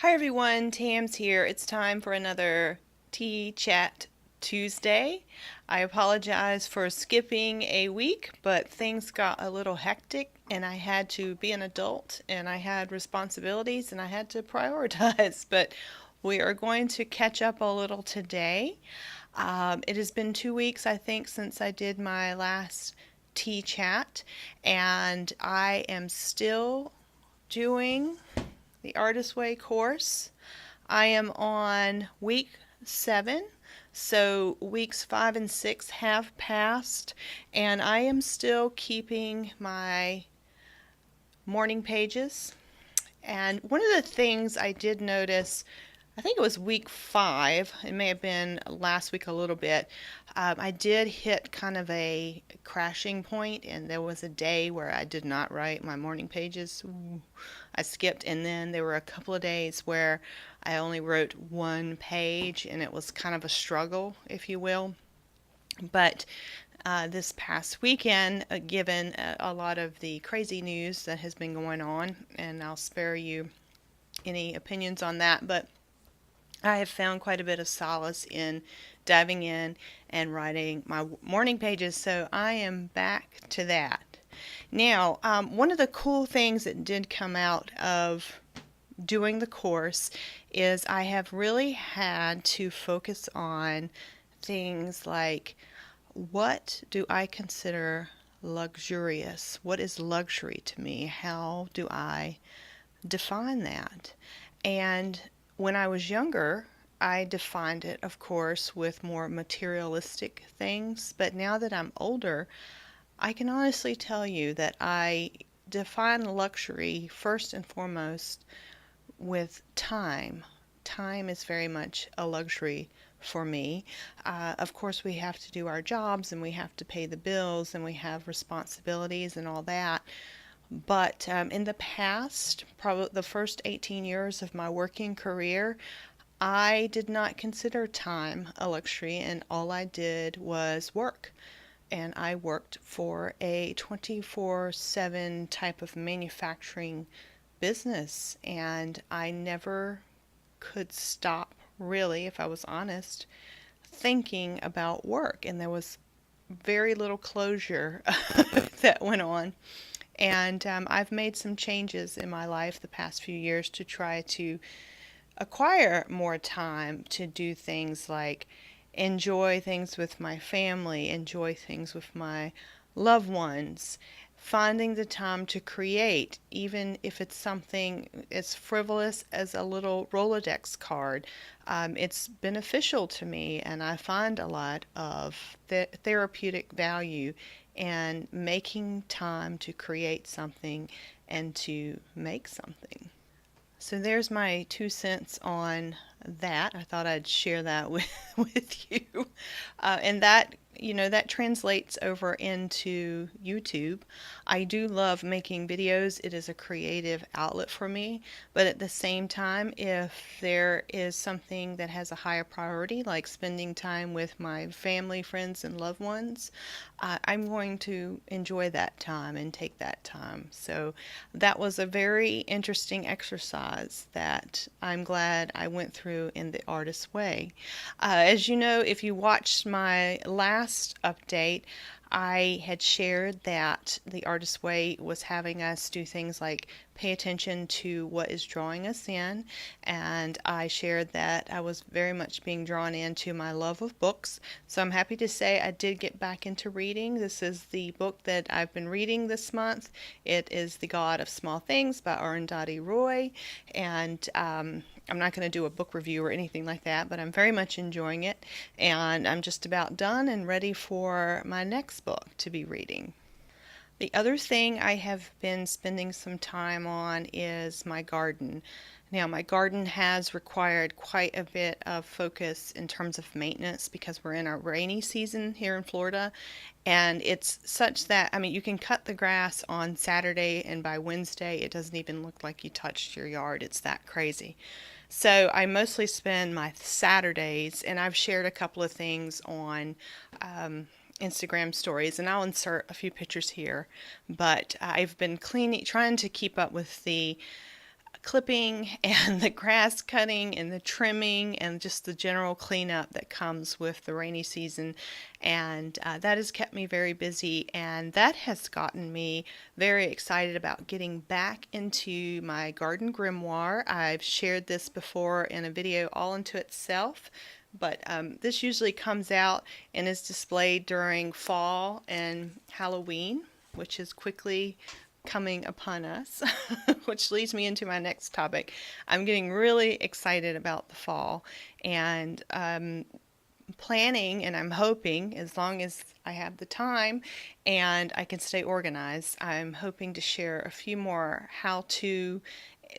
Hi everyone, Tam's here. It's time for another Tea Chat Tuesday. I apologize for skipping a week, but things got a little hectic and I had to be an adult and I had responsibilities and I had to prioritize. But we are going to catch up a little today. It has been 2 weeks, I think, since I did my last tea chat, and I am still doing the Artist Way course. I am on week 7, so weeks 5 and 6 have passed, and I am still keeping my morning pages. And one of the things I did notice, I think it was week 5, it may have been last week a little bit, I did hit kind of a crashing point, and there was a day where I did not write my morning pages. I skipped, and then there were a couple of days where I only wrote one page, and it was kind of a struggle, if you will. But this past weekend, given a lot of the crazy news that has been going on, and I'll spare you any opinions on that, but I have found quite a bit of solace in diving in and writing my morning pages, so I am back to that. Now, one of the cool things that did come out of doing the course is I have really had to focus on things like, what do I consider luxurious? What is luxury to me? How do I define that? And when I was younger, I defined it, of course, with more materialistic things. But now that I'm older, I can honestly tell you that I define luxury first and foremost with time. Time is very much a luxury for me. Of course, we have to do our jobs and we have to pay the bills and we have responsibilities and all that. But in the past, probably the first 18 years of my working career, I did not consider time a luxury, and all I did was work. And I worked for a 24/7 type of manufacturing business, and I never could stop, really, if I was honest, thinking about work. And there was very little closure that went on. And I've made some changes in my life the past few years to try to acquire more time to do things like enjoy things with my family, enjoy things with my loved ones, finding the time to create, even if it's something as frivolous as a little Rolodex card. It's beneficial to me, and I find a lot of therapeutic value in making time to create something and to make something. So there's my 2 cents on that. I thought I'd share that with you. And that, that translates over into YouTube. I do love making videos. It is a creative outlet for me. But at the same time, if there is something that has a higher priority, like spending time with my family, friends, and loved ones, I'm going to enjoy that time and take that time. So that was a very interesting exercise that I'm glad I went through in the artist's way. As you know, if you watched my last update, I had shared that the Artist's Way was having us do things like pay attention to what is drawing us in, and I shared that I was very much being drawn into my love of books. So I'm happy to say I did get back into reading. This is the book that I've been reading this month. It is The God of Small Things by Arundhati Roy, and I'm not going to do a book review or anything like that, but I'm very much enjoying it, and I'm just about done and ready for my next book to be reading. The other thing I have been spending some time on is my garden. Now, my garden has required quite a bit of focus in terms of maintenance because we're in a rainy season here in Florida, and it's such that, I mean, you can cut the grass on Saturday, and by Wednesday, it doesn't even look like you touched your yard. It's that crazy. So I mostly spend my Saturdays, and I've shared a couple of things on Instagram stories, and I'll insert a few pictures here. But I've been cleaning, trying to keep up with the clipping and the grass cutting and the trimming and just the general cleanup that comes with the rainy season. And that has kept me very busy, and that has gotten me very excited about getting back into my garden grimoire. I've shared this before in a video all unto itself, but this usually comes out and is displayed during fall and Halloween, which is quickly coming upon us, which leads me into my next topic. I'm getting really excited about the fall, and planning, and I'm hoping, as long as I have the time and I can stay organized, I'm hoping to share a few more how-to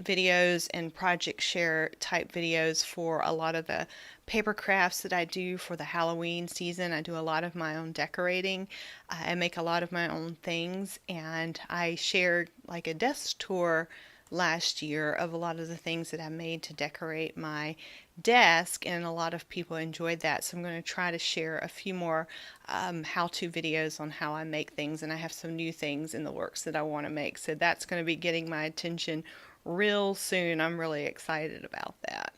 videos and project share type videos for a lot of the paper crafts that I do for the Halloween season. I do a lot of my own decorating. I make a lot of my own things, and I shared like a desk tour last year of a lot of the things that I made to decorate my desk, and a lot of people enjoyed that. So I'm going to try to share a few more how-to videos on how I make things, and I have some new things in the works that I want to make. So that's going to be getting my attention real soon. I'm really excited about that.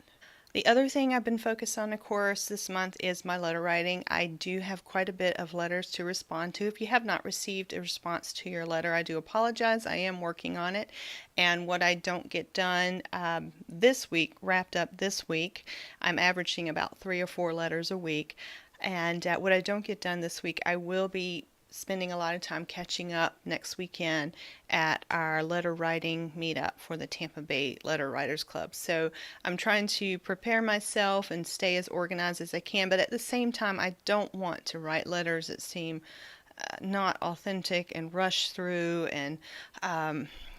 The other thing I've been focused on, of course, this month is my letter writing. I do have quite a bit of letters to respond to. If you have not received a response to your letter, I do apologize. I am working on it. And what I don't get done this week, wrapped up this week, I'm averaging about 3 or 4 letters a week. And what I don't get done this week, I will be spending a lot of time catching up next weekend at our letter writing meetup for the Tampa Bay Letter Writers Club. So I'm trying to prepare myself and stay as organized as I can, but at the same time, I don't want to write letters that seem not authentic and rush through and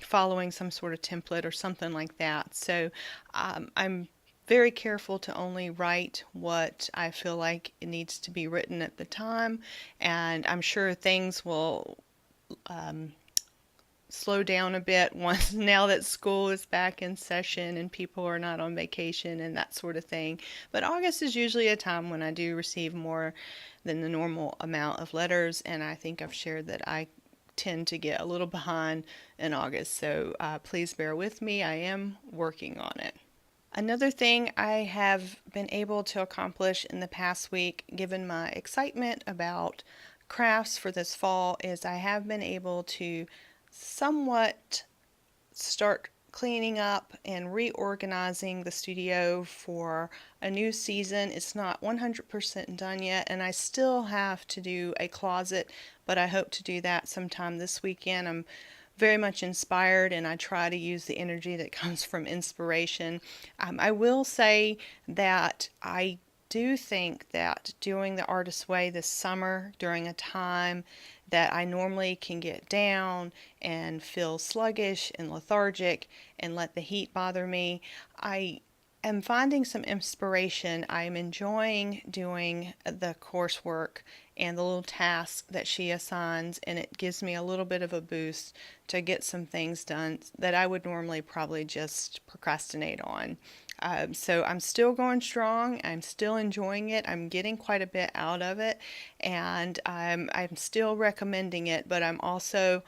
following some sort of template or something like that. So I'm very careful to only write what I feel like it needs to be written at the time, and I'm sure things will slow down a bit once now that school is back in session and people are not on vacation and that sort of thing. But August is usually a time when I do receive more than the normal amount of letters, and I think I've shared that I tend to get a little behind in August, so please bear with me. I am working on it. Another thing I have been able to accomplish in the past week, given my excitement about crafts for this fall, is I have been able to somewhat start cleaning up and reorganizing the studio for a new season. It's not 100% done yet, and I still have to do a closet, but I hope to do that sometime this weekend. I'm very much inspired, and I try to use the energy that comes from inspiration. I will say that I do think that doing the artist's way this summer during a time that I normally can get down and feel sluggish and lethargic and let the heat bother me, I am finding some inspiration. I'm enjoying doing the coursework and the little tasks that she assigns, and it gives me a little bit of a boost to get some things done that I would normally probably just procrastinate on. So I'm still going strong. I'm still enjoying it. I'm getting quite a bit out of it, and I'm still recommending it, but I'm also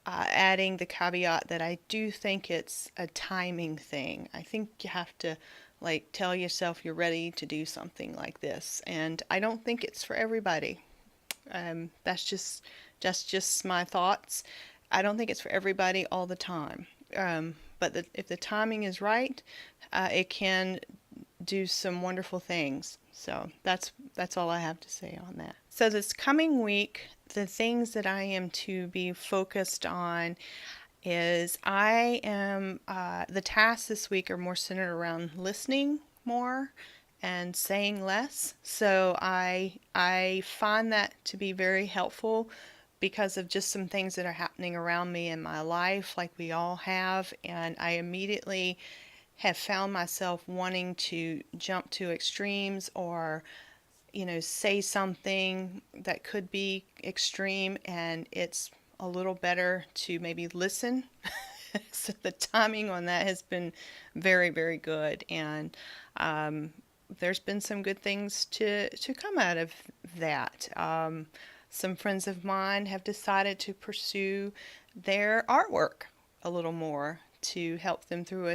adding the caveat that I do think it's a timing thing. I think you have to like tell yourself you're ready to do something like this, and I don't think it's for everybody. That's just my thoughts. I don't think it's for everybody all the time. But if the timing is right, it can do some wonderful things. So that's all I have to say on that. So this coming week, the things that I am to be focused on is the tasks this week are more centered around listening more and saying less. So I find that to be very helpful because of just some things that are happening around me in my life, like we all have, and I immediately have found myself wanting to jump to extremes or say something that could be extreme, and it's a little better to maybe listen. So the timing on that has been very, very good, and there's been some good things to come out of that. Some friends of mine have decided to pursue their artwork a little more, to help them through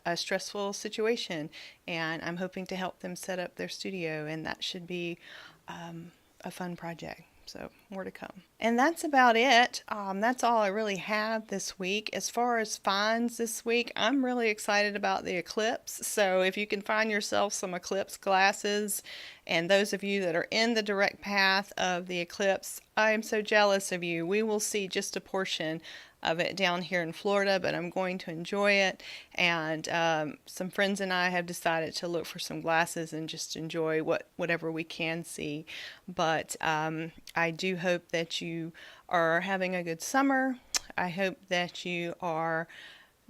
a stressful situation. And I'm hoping to help them set up their studio, and that should be a fun project. So, more to come. And that's about it. That's all I really have this week. As far as finds this week, I'm really excited about the eclipse. So, if you can find yourself some eclipse glasses, and those of you that are in the direct path of the eclipse, I am so jealous of you. We will see just a portion of it down here in Florida, but I'm going to enjoy it. And some friends and I have decided to look for some glasses and just enjoy whatever we can see. But I do hope that you are having a good summer. I hope that you are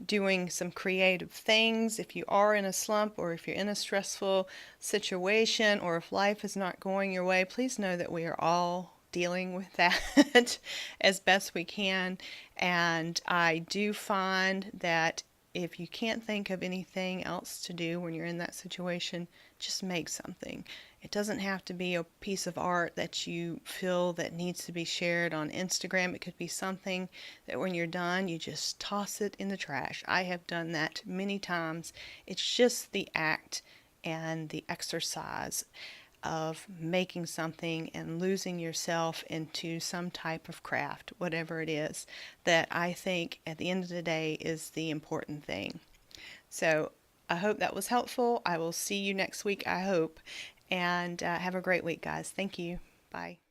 doing some creative things. If you are in a slump, or if you're in a stressful situation, or if life is not going your way, please know that we are all dealing with that as best we can. And I do find that if you can't think of anything else to do when you're in that situation, just make something. It doesn't have to be a piece of art that you feel that needs to be shared on Instagram. It could be something that when you're done, you just toss it in the trash. I have done that many times. It's just the act and the exercise of making something and losing yourself into some type of craft, whatever it is, that I think at the end of the day is the important thing. So I hope that was helpful. I will see you next week, I hope. And have a great week, guys. Thank you. Bye.